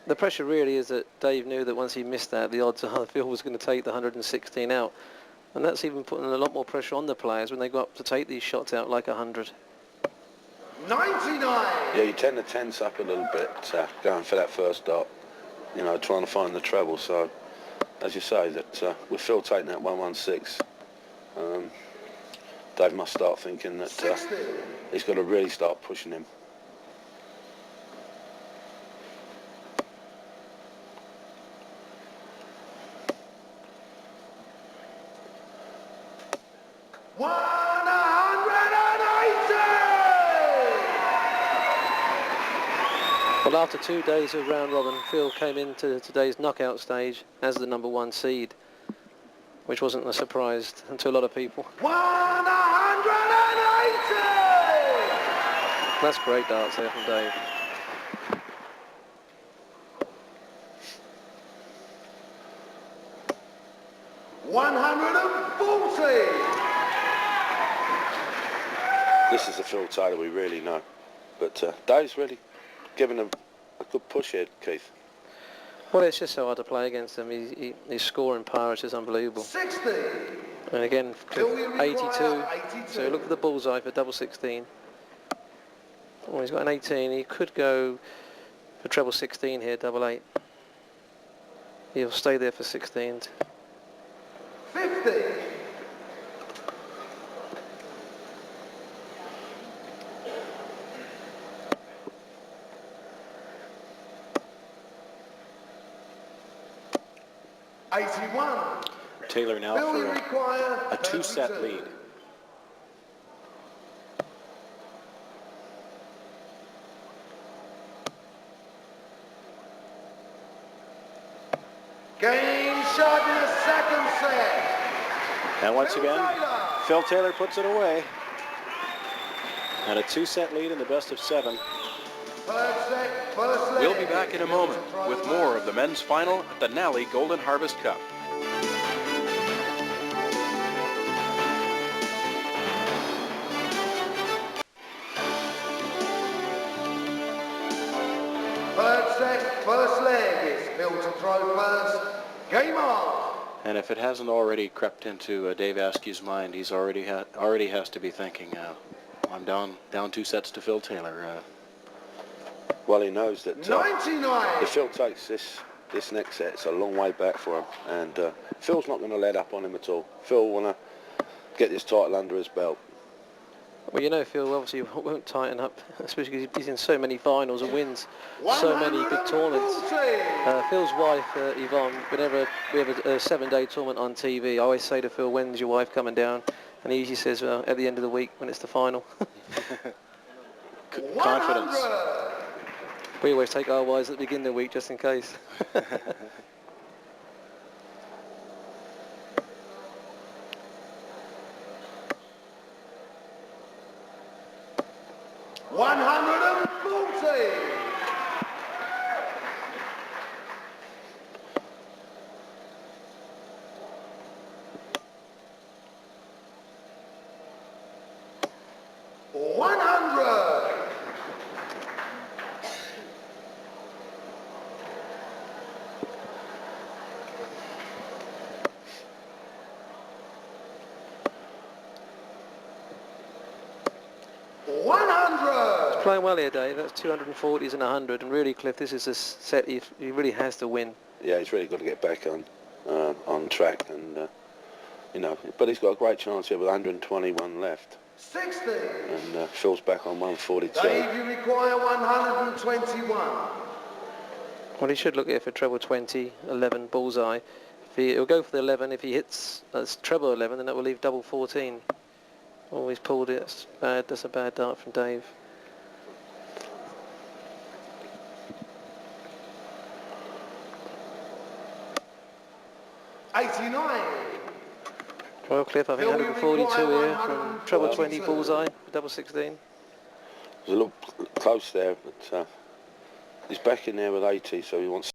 The pressure really is that Dave knew that once he missed that, the odds are Phil was going to take the 116 out. And that's even putting a lot more pressure on the players when they go up to take these shots out like 100. 99! Yeah, you tend to tense up a little bit going for that first dot, you know, trying to find the treble. So, as you say, that with Phil taking that 116, Dave must start thinking that he's got to really start pushing him. Well, after 2 days of round robin, Phil came into today's knockout stage as the #1 seed, which wasn't a surprise to a lot of people. 180! That's great darts there from Dave. This is the Phil Taylor we really know. But Dave's really giving him a good push here, Keith. Well, it's just so hard to play against him. His scoring power is just unbelievable. 60! And again, 82. So look for the bullseye for double 16. Oh, he's got an 18. He could go for treble 16 here, double 8. He'll stay there for 16. 50! Taylor now for a 2-set lead. Game shot in the second set. And once again, Phil Taylor puts it away. And a 2-set lead in the best of 7. We'll be back in a moment with more of the men's final at the Nally Golden Harvest Cup. Third set, first leg is Phil to throw first. Game on. And if it hasn't already crept into Dave Askew's mind, he's already has to be thinking, I'm down 2 sets to Phil Taylor. Well, he knows that 99. if Phil takes this next set, it's a long way back for him. And Phil's not going to let up on him at all. Phil will want to get this title under his belt. Well, you know, Phil obviously won't tighten up, especially because he's in so many finals and wins so many big tournaments. Phil's wife, Yvonne, whenever we have a 7-day tournament on TV, I always say to Phil, when's your wife coming down? And he usually says, at the end of the week when it's the final. Confidence. We always take our wives at the beginning of the week just in case. 140. Playing well here, Dave. That's 240s and 100, and really, Cliff, this is a set he really has to win. Yeah, he's really got to get back on track, and you know, but he's got a great chance here with 121 left. 60. And Phil's back on 142. Dave, you require 121. Well, he should look here for treble 20, 11, bullseye. He'll go for the 11. If he hits treble 11, then that will leave double 14. Oh, he's pulled it. That's bad. That's a bad dart from Dave. Well, Cliff, I think 142 here from treble 20 bullseye, double 16. It was a little close there, but he's back in there with 80, so he wants